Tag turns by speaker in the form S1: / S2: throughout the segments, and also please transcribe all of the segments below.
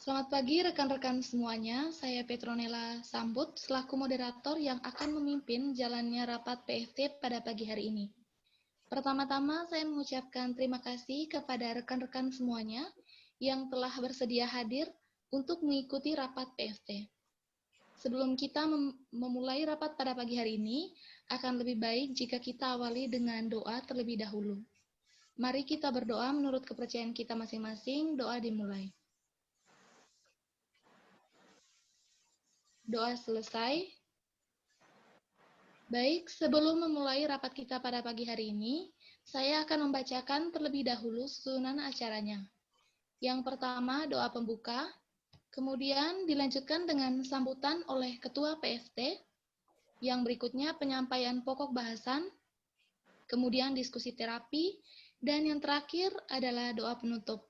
S1: Selamat pagi rekan-rekan semuanya, saya Petronella Sambut selaku moderator yang akan memimpin jalannya rapat PFT pada pagi hari ini. Pertama-tama saya mengucapkan terima kasih kepada rekan-rekan semuanya yang telah bersedia hadir untuk mengikuti rapat PFT. Sebelum kita memulai rapat pada pagi hari ini, akan lebih baik jika kita awali dengan doa terlebih dahulu. Mari kita berdoa menurut kepercayaan kita masing-masing, doa dimulai. Doa selesai. Baik, sebelum memulai rapat kita pada pagi hari ini, saya akan membacakan terlebih dahulu susunan acaranya. Yang pertama, doa pembuka, kemudian dilanjutkan dengan sambutan oleh Ketua PFT, yang berikutnya penyampaian pokok bahasan, kemudian diskusi terapi, dan yang terakhir adalah doa penutup.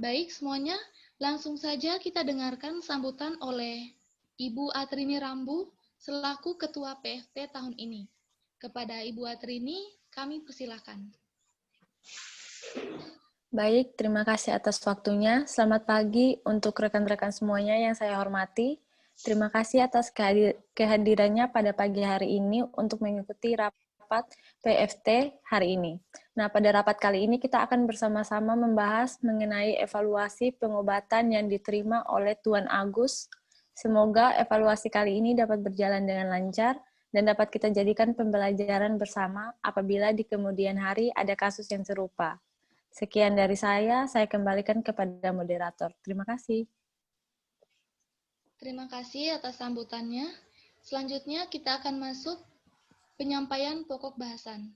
S1: Baik semuanya, langsung saja kita dengarkan sambutan oleh Ibu Atrini Rambu, selaku Ketua PFT tahun ini. Kepada Ibu Atrini, kami persilakan.
S2: Baik, terima kasih atas waktunya. Selamat pagi untuk rekan-rekan semuanya yang saya hormati. Terima kasih atas kehadirannya pada pagi hari ini untuk mengikuti rapat PFT hari ini. Nah, pada rapat kali ini kita akan bersama-sama membahas mengenai evaluasi pengobatan yang diterima oleh Tuan Agus. Semoga evaluasi kali ini dapat berjalan dengan lancar dan dapat kita jadikan pembelajaran bersama apabila di kemudian hari ada kasus yang serupa. Sekian dari saya kembalikan kepada moderator. Terima kasih.
S1: Terima kasih atas sambutannya. Selanjutnya kita akan masuk penyampaian pokok bahasan.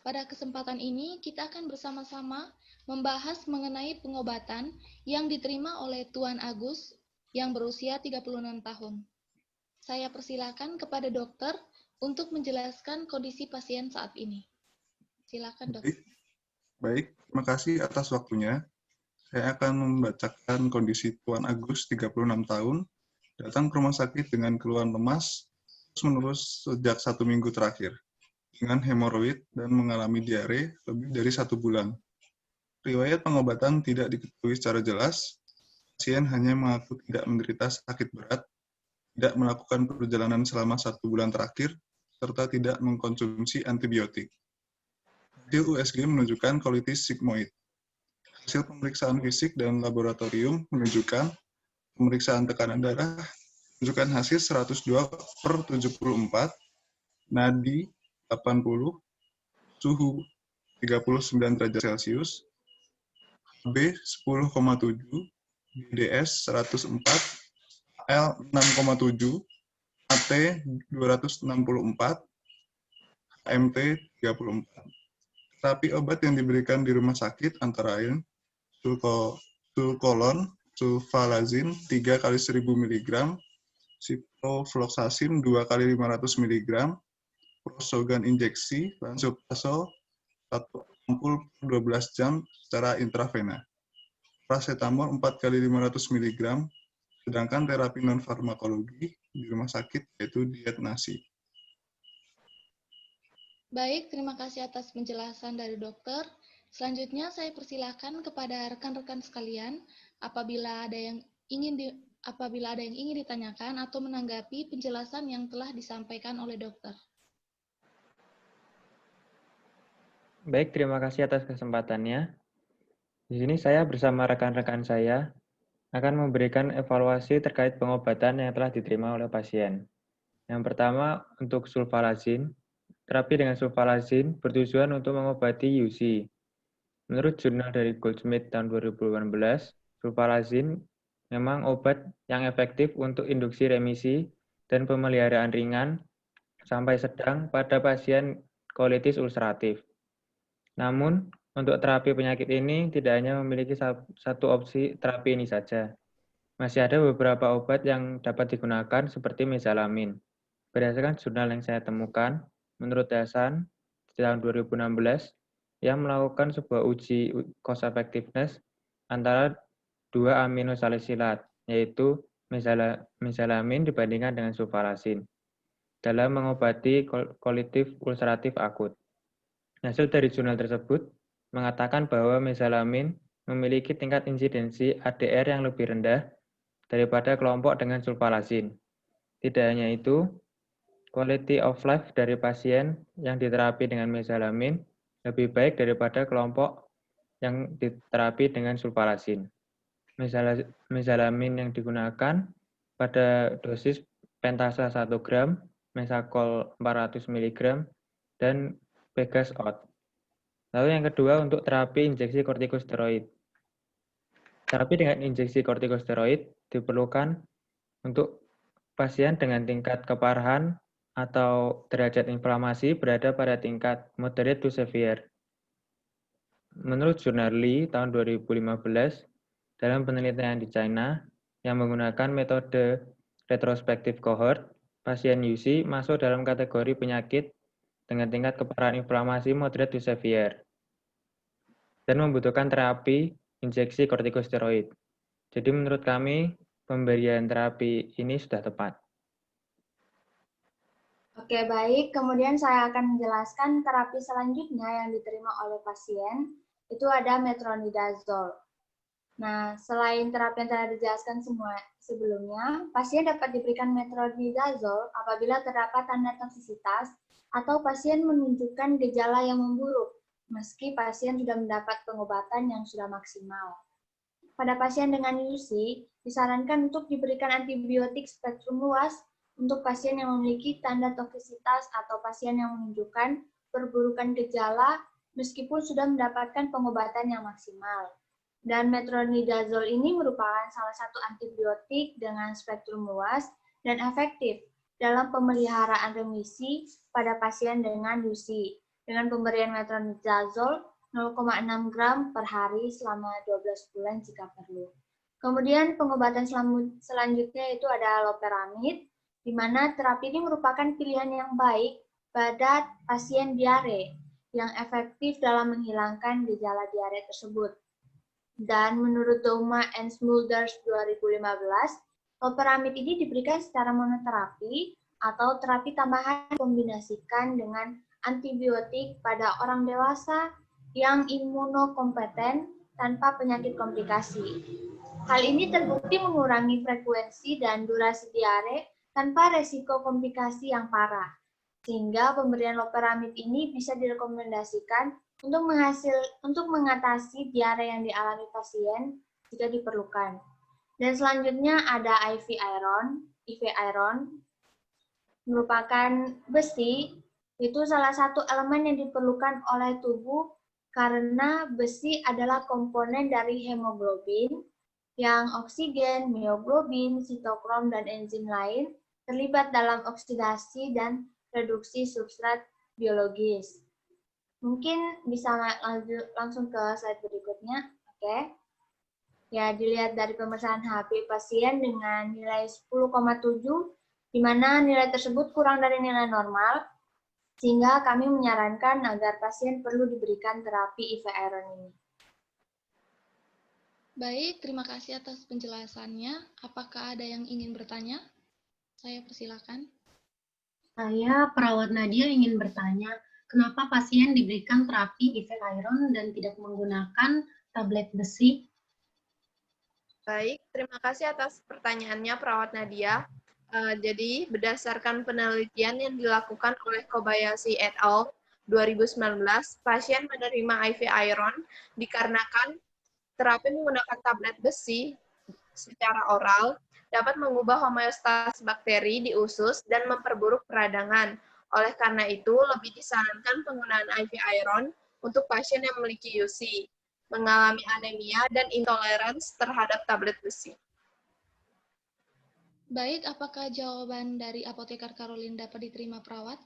S1: Pada kesempatan ini, kita akan bersama-sama membahas mengenai pengobatan yang diterima oleh Tuan Agus yang berusia 36 tahun. Saya persilakan kepada dokter untuk menjelaskan kondisi pasien saat ini. Silakan, Dok.
S3: Baik, terima kasih atas waktunya. Saya akan membacakan kondisi Tuan Agus, 36 tahun, datang ke rumah sakit dengan keluhan lemas terus-menerus sejak 1 minggu terakhir, dengan hemoroid dan mengalami diare lebih dari 1 bulan. Riwayat pengobatan tidak diketahui secara jelas, pasien hanya mengaku tidak menderita sakit berat, tidak melakukan perjalanan selama 1 bulan terakhir, serta tidak mengkonsumsi antibiotik. Hasil USG menunjukkan colitis sigmoid. Hasil pemeriksaan fisik dan laboratorium menunjukkan pemeriksaan tekanan darah menunjukkan hasil 102/74, nadi 80, suhu 39 derajat Celcius, HB 10,7, BDS 104, L 6,7, AT 264, HMT 34. Terapi obat yang diberikan di rumah sakit antara lain sulkolon, sulfalazin 3 kali 1000 mg, ciprofloxacin 2 kali 500 mg, prosogan injeksi, lansoprazol 1 ampul per 12 jam secara intravena, paracetamol 4 kali 500 mg, sedangkan terapi non-farmakologi di rumah sakit yaitu diet nasi.
S1: Baik, terima kasih atas penjelasan dari dokter. Selanjutnya saya persilakan kepada rekan-rekan sekalian apabila ada yang ingin ditanyakan atau menanggapi penjelasan yang telah disampaikan oleh dokter.
S4: Baik, terima kasih atas kesempatannya. Di sini saya bersama rekan-rekan saya akan memberikan evaluasi terkait pengobatan yang telah diterima oleh pasien. Yang pertama, untuk sulfalazin. Terapi dengan sulfalazin bertujuan untuk mengobati UC. Menurut jurnal dari Goldsmith tahun 2018, sulfalazin memang obat yang efektif untuk induksi remisi dan pemeliharaan ringan sampai sedang pada pasien kolitis ulceratif. Namun, untuk terapi penyakit ini tidak hanya memiliki satu opsi terapi ini saja. Masih ada beberapa obat yang dapat digunakan seperti mesalamin. Berdasarkan jurnal yang saya temukan, menurut Hasan di tahun 2016, yang melakukan sebuah uji cost effectiveness antara 2 aminosalisilat, yaitu mesalamin dibandingkan dengan sulfalazin, dalam mengobati kolitis ulceratif akut. Hasil dari jurnal tersebut mengatakan bahwa mesalamin memiliki tingkat insidensi ADR yang lebih rendah daripada kelompok dengan sulfalasin. Tidak hanya itu, quality of life dari pasien yang diterapi dengan mesalamin lebih baik daripada kelompok yang diterapi dengan sulfalasin. Mesalamin yang digunakan pada dosis pentasa 1 gram, mesakol 400 mg, dan pegasot. Lalu yang kedua untuk terapi injeksi kortikosteroid. Terapi dengan injeksi kortikosteroid diperlukan untuk pasien dengan tingkat keparahan atau derajat inflamasi berada pada tingkat moderate to severe. Menurut jurnal Lee tahun 2015, dalam penelitian di China yang menggunakan metode retrospektif cohort, pasien UC masuk dalam kategori penyakit dengan tingkat keparahan inflamasi moderate to severe dan membutuhkan terapi injeksi kortikosteroid. Jadi menurut kami, pemberian terapi ini sudah tepat.
S5: Oke, baik. Kemudian saya akan menjelaskan terapi selanjutnya yang diterima oleh pasien. Itu ada metronidazole. Nah, selain terapi yang telah dijelaskan sebelumnya, pasien dapat diberikan metronidazole apabila terdapat tanda toksisitas atau pasien menunjukkan gejala yang memburuk, meski pasien sudah mendapat pengobatan yang sudah maksimal. Pada pasien dengan UC, disarankan untuk diberikan antibiotik spektrum luas untuk pasien yang memiliki tanda toksisitas atau pasien yang menunjukkan perburukan gejala meskipun sudah mendapatkan pengobatan yang maksimal. Dan metronidazole ini merupakan salah satu antibiotik dengan spektrum luas dan efektif dalam pemeliharaan remisi pada pasien dengan UC. Dengan pemberian metronidazole 0,6 gram per hari selama 12 bulan jika perlu. Kemudian pengobatan selanjutnya itu ada loperamid, di mana terapi ini merupakan pilihan yang baik pada pasien diare yang efektif dalam menghilangkan gejala diare tersebut. Dan menurut Douma and Smulders 2015, loperamid ini diberikan secara monoterapi atau terapi tambahan dikombinasikan dengan antibiotik pada orang dewasa yang imunokompeten tanpa penyakit komplikasi. Hal ini terbukti mengurangi frekuensi dan durasi diare tanpa resiko komplikasi yang parah, sehingga pemberian loperamid ini bisa direkomendasikan untuk mengatasi diare yang dialami pasien jika diperlukan. Dan selanjutnya ada IV iron merupakan besi, itu salah satu elemen yang diperlukan oleh tubuh karena besi adalah komponen dari hemoglobin yang oksigen, mioglobin, sitokrom, dan enzim lain terlibat dalam oksidasi dan reduksi substrat biologis. Mungkin bisa langsung ke slide berikutnya. Oke. Ya, dilihat dari pemeriksaan HB pasien dengan nilai 10,7, di mana nilai tersebut kurang dari nilai normal, sehingga kami menyarankan agar pasien perlu diberikan terapi IV iron ini.
S1: Baik, terima kasih atas penjelasannya. Apakah ada yang ingin bertanya? Saya persilakan.
S6: Saya, perawat Nadia, ingin bertanya, kenapa pasien diberikan terapi IV iron dan tidak menggunakan tablet besi?
S7: Baik, terima kasih atas pertanyaannya, perawat Nadia. Jadi, berdasarkan penelitian yang dilakukan oleh Kobayashi et al. 2019, pasien menerima IV iron dikarenakan terapi menggunakan tablet besi secara oral dapat mengubah homeostasis bakteri di usus dan memperburuk peradangan. Oleh karena itu, lebih disarankan penggunaan IV iron untuk pasien yang memiliki UC, mengalami anemia, dan intoleransi terhadap tablet besi.
S1: Baik, apakah jawaban dari Apoteker Karolin dapat diterima perawat?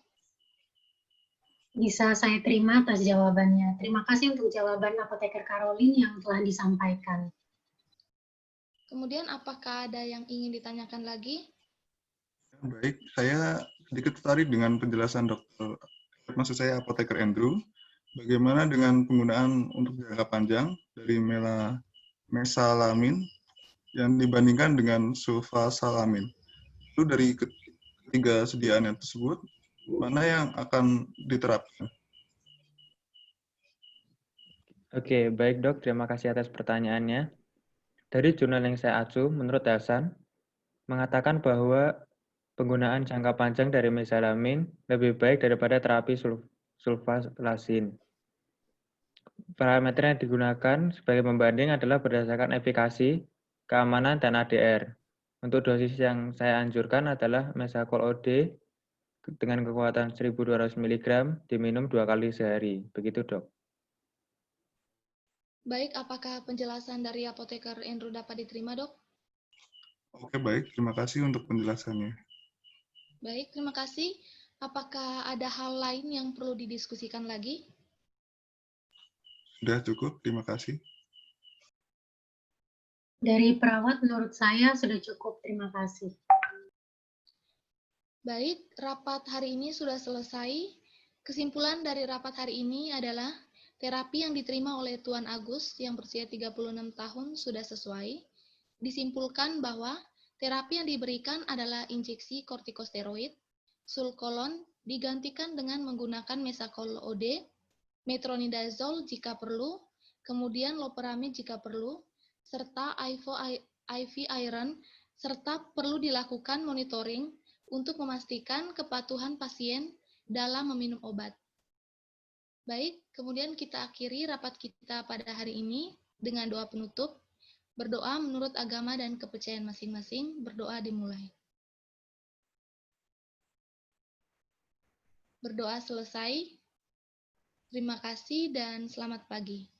S6: Bisa saya terima atas jawabannya. Terima kasih untuk jawaban Apoteker Karolin yang telah disampaikan.
S1: Kemudian apakah ada yang ingin ditanyakan lagi?
S3: Baik, saya sedikit tertarik dengan penjelasan dokter, maksud saya Apoteker Andrew. Bagaimana dengan penggunaan untuk jangka panjang dari mesalamin yang dibandingkan dengan sulfasalamin? Itu dari ketiga sediaan tersebut, mana yang akan diterapkan?
S4: Oke, baik dok. Terima kasih atas pertanyaannya. Dari jurnal yang saya acu, menurut Hasan, mengatakan bahwa penggunaan jangka panjang dari mesalamin lebih baik daripada terapi sulfalasin. Parameter yang digunakan sebagai pembanding adalah berdasarkan efikasi, keamanan, dan ADR. Untuk dosis yang saya anjurkan adalah Mesacol OD dengan kekuatan 1.200 mg diminum 2 kali sehari. Begitu, dok.
S1: Baik, apakah penjelasan dari apoteker Andrew dapat diterima, dok?
S3: Oke, baik. Terima kasih untuk penjelasannya.
S1: Baik, terima kasih. Apakah ada hal lain yang perlu didiskusikan lagi?
S3: Sudah cukup, terima kasih.
S6: Dari perawat menurut saya sudah cukup, terima kasih.
S1: Baik, rapat hari ini sudah selesai. Kesimpulan dari rapat hari ini adalah terapi yang diterima oleh Tuan Agus yang berusia 36 tahun sudah sesuai. Disimpulkan bahwa terapi yang diberikan adalah injeksi kortikosteroid, sulkolon digantikan dengan menggunakan Mesacol OD, metronidazole jika perlu, kemudian loperamid jika perlu, serta IV iron, serta perlu dilakukan monitoring untuk memastikan kepatuhan pasien dalam meminum obat. Baik, kemudian kita akhiri rapat kita pada hari ini dengan doa penutup. Berdoa menurut agama dan kepercayaan masing-masing, berdoa dimulai. Berdoa selesai. Terima kasih dan selamat pagi.